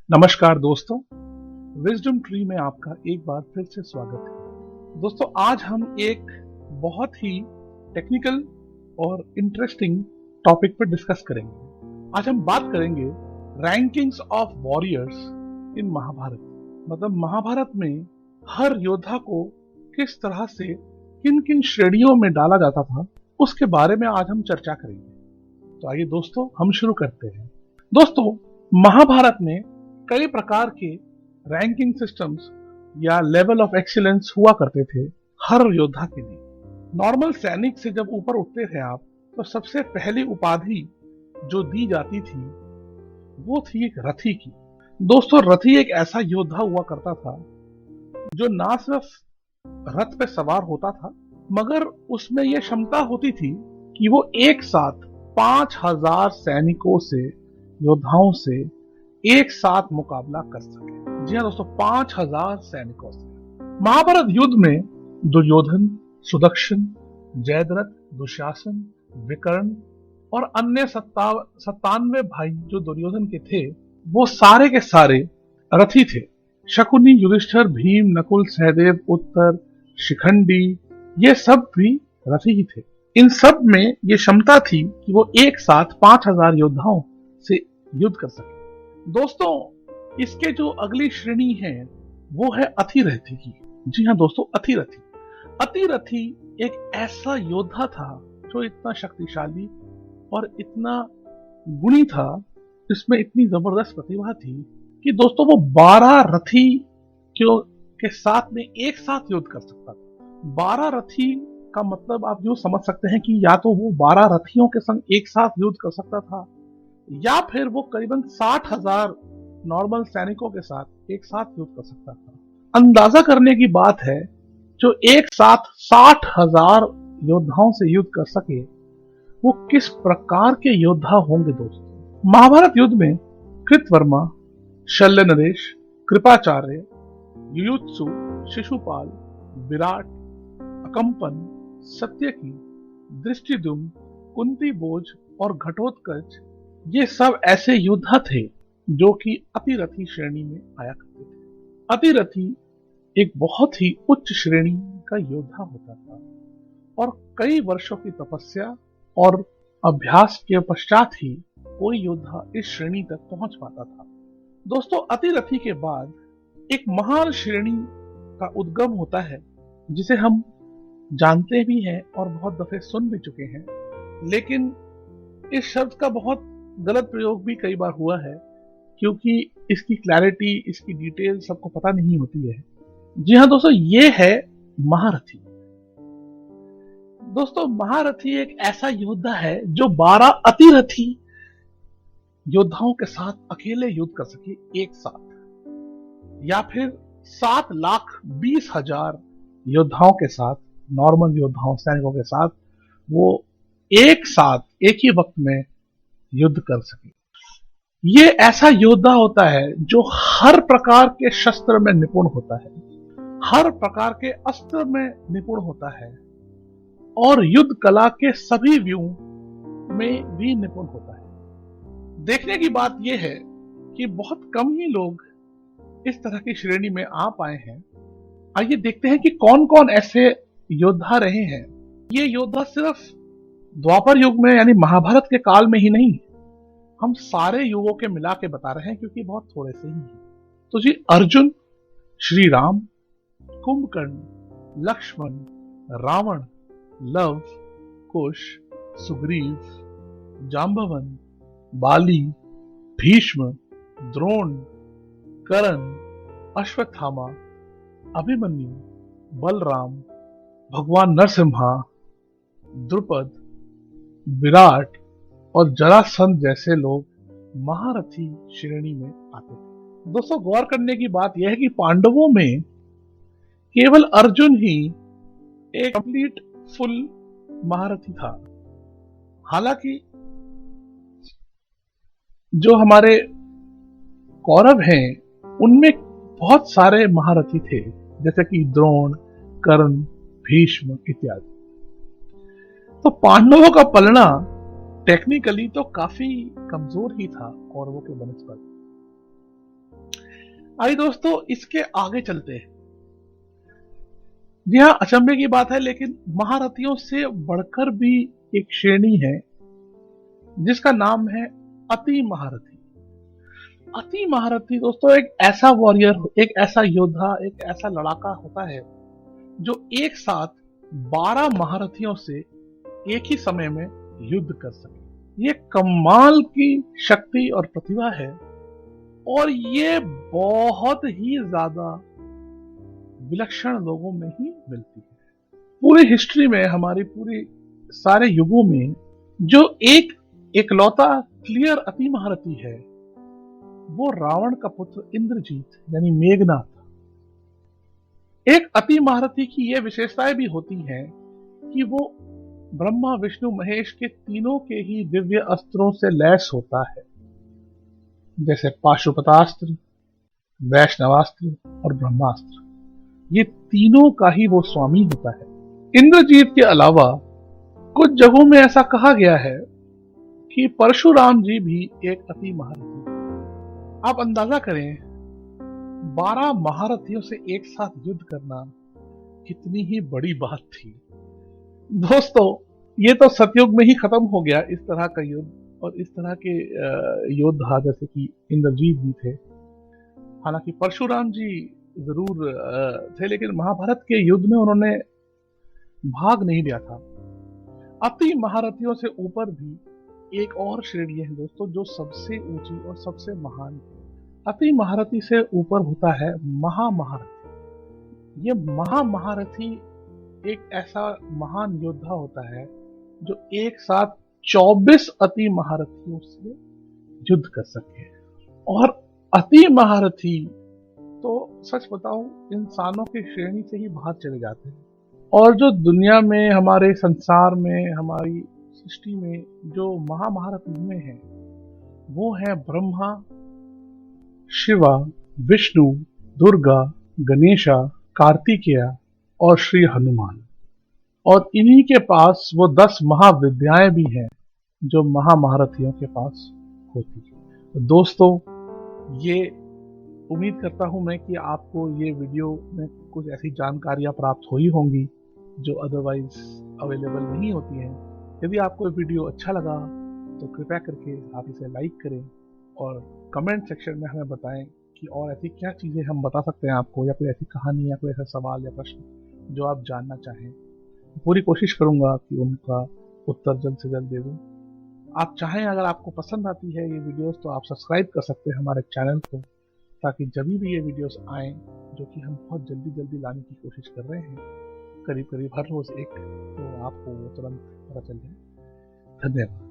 नमस्कार दोस्तों, wisdom tree में आपका एक बार फिर से स्वागत है। दोस्तों, आज हम एक बहुत ही टेक्निकल और इंटरेस्टिंग टॉपिक पर डिस्कस करेंगे। आज हम बात करेंगे rankings of warriors in Mahabharat. मतलब महाभारत में हर योद्धा को किस तरह से किन किन श्रेणियों में डाला जाता था, उसके बारे में आज हम चर्चा करेंगे। तो आइए दोस्तों, हम शुरू करते हैं। दोस्तों, महाभारत में कई प्रकार के रैंकिंग सिस्टम्स या लेवल ऑफ एक्सीलेंस हुआ करते थे हर योद्धा के लिए। नॉर्मल सैनिक से जब ऊपर उठते थे आप, तो सबसे पहली उपाधि जो दी जाती थी वो थी एक रथी की। दोस्तों, रथी एक ऐसा योद्धा हुआ करता था जो ना सिर्फ रथ पे सवार होता था, मगर उसमें यह क्षमता होती थी कि वो एक साथ 5000 सैनिकों से, योद्धाओं से एक साथ मुकाबला कर सके। जी हाँ दोस्तों, 5000 सैनिकों से। महाभारत युद्ध में दुर्योधन, सुदक्षिण, जयद्रथ, दुशासन, विकर्ण और अन्य 97 भाई जो दुर्योधन के थे, वो सारे के सारे रथी थे। शकुनी, युधिष्ठिर, भीम, नकुल, सहदेव, उत्तर, शिखंडी, ये सब भी रथी ही थे। इन सब में ये क्षमता थी कि वो एक साथ 5000 योद्धाओं से युद्ध कर सके। दोस्तों, इसके जो अगली श्रेणी है वो है अतिरथी की। जी हाँ दोस्तों, अतिरथी। अतिरथी एक ऐसा योद्धा था जो इतना शक्तिशाली और इतना गुणी था, इसमें इतनी जबरदस्त प्रतिभा थी कि दोस्तों वो 12 रथी के साथ में एक साथ युद्ध कर सकता था। 12 रथी का मतलब आप यूं समझ सकते हैं कि या तो वो 12 रथियों के संग एक साथ युद्ध कर सकता था, या फिर वो करीबन 60,000 नॉर्मल सैनिकों के साथ एक साथ युद्ध कर सकता था। अंदाजा करने की बात है, जो एक साथ 60,000 योद्धाओं से युद्ध कर सके वो किस प्रकार के योद्धा होंगे दोस्तों। महाभारत युद्ध में कृतवर्मा, शल्य नरेश, कृपाचार्य, युयुत्सु, शिशुपाल, विराट, अकंपन, सत्यकी, दृष्टिद्युम्न, कुंती बोज और घटोत्कच, ये सब ऐसे योद्धा थे जो कि अतिरथी श्रेणी में आया करते थे। अतिरथी एक बहुत ही उच्च श्रेणी का योद्धा होता था और कई वर्षों की तपस्या और अभ्यास के पश्चात ही कोई योद्धा इस श्रेणी तक पहुंच पाता था। दोस्तों, अतिरथी के बाद एक महान श्रेणी का उद्गम होता है, जिसे हम जानते भी हैं और बहुत दफे सुन भी चुके हैं, लेकिन इस शब्द का बहुत गलत प्रयोग भी कई बार हुआ है, क्योंकि इसकी क्लैरिटी, इसकी डिटेल सबको पता नहीं होती है। जी हाँ दोस्तों, ये है महारथी। दोस्तों, महारथी एक ऐसा योद्धा है जो 12 अतिरथी योद्धाओं के साथ अकेले युद्ध कर सके एक साथ, या फिर 7,20,000 योद्धाओं के साथ, नॉर्मल योद्धाओं, सैनिकों के साथ वो एक साथ एक ही वक्त में युद्ध कर सके। ये ऐसा योद्धा होता है जो हर प्रकार के शस्त्र में निपुण होता है, हर प्रकार के अस्त्र में निपुण होता है और युद्ध कला के सभी व्यूह में भी निपुण होता है। देखने की बात यह है कि बहुत कम ही लोग इस तरह की श्रेणी में आ पाए हैं। आइए देखते हैं कि कौन कौन ऐसे योद्धा रहे हैं। ये योद्धा सिर्फ द्वापर युग में यानी महाभारत के काल में ही नहीं, हम सारे युगों के मिला के बता रहे हैं, क्योंकि बहुत थोड़े से ही हैं। तो जी, अर्जुन, श्री राम, कुंभकर्ण, लक्ष्मण, रावण, लव, कुश, सुग्रीव, जांबवन, बाली, भीष्म, द्रोण, कर्ण, अश्वत्थामा, अभिमन्यु, बलराम, भगवान नरसिम्हा, द्रुपद, विराट और जरासंध जैसे लोग महारथी श्रेणी में आते थे। दोस्तों, गौर करने की बात यह है कि पांडवों में केवल अर्जुन ही एक कंप्लीट फुल महारथी था। हालांकि जो हमारे कौरव हैं उनमें बहुत सारे महारथी थे, जैसे कि द्रोण, कर्ण, भीष्म इत्यादि। तो पांडवों का पलड़ा टेक्निकली तो काफी कमजोर ही था कौरवों के बनस्पत। आइए दोस्तों, इसके आगे चलते हैं। जी हाँ, अचंभे की बात है, लेकिन महारथियों से बढ़कर भी एक श्रेणी है जिसका नाम है अति महारथी। अति महारथी दोस्तों एक ऐसा वॉरियर, एक ऐसा योद्धा, एक ऐसा लड़ाका होता है जो एक साथ 12 महारथियों से एक ही समय में युद्ध कर सके। ये कमाल की शक्ति और प्रतिभा है, और ये बहुत ही ज्यादा विलक्षण लोगों में ही मिलती है। पूरी हिस्ट्री में, हमारी पूरी सारे युगों में जो एक इकलौता क्लियर अति महारथी है, वो रावण का पुत्र इंद्रजीत यानी मेघनाथ। एक अति महारथी की ये विशेषताएं भी होती हैं कि वो ब्रह्मा विष्णु महेश के तीनों के ही दिव्य अस्त्रों से लैस होता है, जैसे पाशुपतास्त्र, वैष्णवास्त्र और ब्रह्मास्त्र। ये तीनों का ही वो स्वामी होता है। इंद्रजीत के अलावा कुछ जगहों में ऐसा कहा गया है कि परशुराम जी भी एक अति महारथी। आप अंदाजा करें, 12 महारथियों से एक साथ युद्ध करना कितनी ही बड़ी बात थी। दोस्तों, ये तो सतयुग में ही खत्म हो गया इस तरह का युद्ध, और इस तरह के योद्धा जैसे कि इंद्रजीत जी थे। हालांकि परशुराम जी जरूर थे, लेकिन महाभारत के युद्ध में उन्होंने भाग नहीं लिया था। अति महारथियों से ऊपर भी एक और श्रेणी है दोस्तों, जो सबसे ऊंची और सबसे महान है। अति महारथी से ऊपर होता है महामहारथी। ये महामहारथी एक ऐसा महान योद्धा होता है जो एक साथ 24 अति महारथियों से युद्ध कर सके। और अति महारथी तो सच बताऊं, इंसानों की श्रेणी से ही बाहर चले जाते हैं। और जो दुनिया में, हमारे संसार में, हमारी सृष्टि में जो महामहारथी हुए हैं, वो है ब्रह्मा, शिवा, विष्णु, दुर्गा, गणेशा, कार्तिकेय और श्री हनुमान। और इन्हीं के पास वो 10 महाविद्याएं भी हैं जो महामहारथियों के पास होती है। तो दोस्तों, ये उम्मीद करता हूं मैं कि आपको ये वीडियो में कुछ ऐसी जानकारियां प्राप्त हुई होंगी जो अदरवाइज अवेलेबल नहीं होती हैं। यदि आपको ये वीडियो अच्छा लगा तो कृपया करके आप इसे लाइक करें और कमेंट सेक्शन में हमें बताएं कि और ऐसी क्या चीज़ें हम बता सकते हैं आपको, या कोई ऐसी कहानी या कोई ऐसा सवाल या प्रश्न जो आप जानना चाहें। पूरी कोशिश करूंगा कि उनका उत्तर जल्द से जल्द दे दूं। आप चाहें, अगर आपको पसंद आती है ये वीडियोस, तो आप सब्सक्राइब कर सकते हैं हमारे चैनल को, ताकि जब भी ये वीडियोस आएँ, जो कि हम बहुत जल्दी जल्दी लाने की कोशिश कर रहे हैं, करीब करीब हर रोज़ एक, तो आपको वो तुरंत पता चल जाए। धन्यवाद।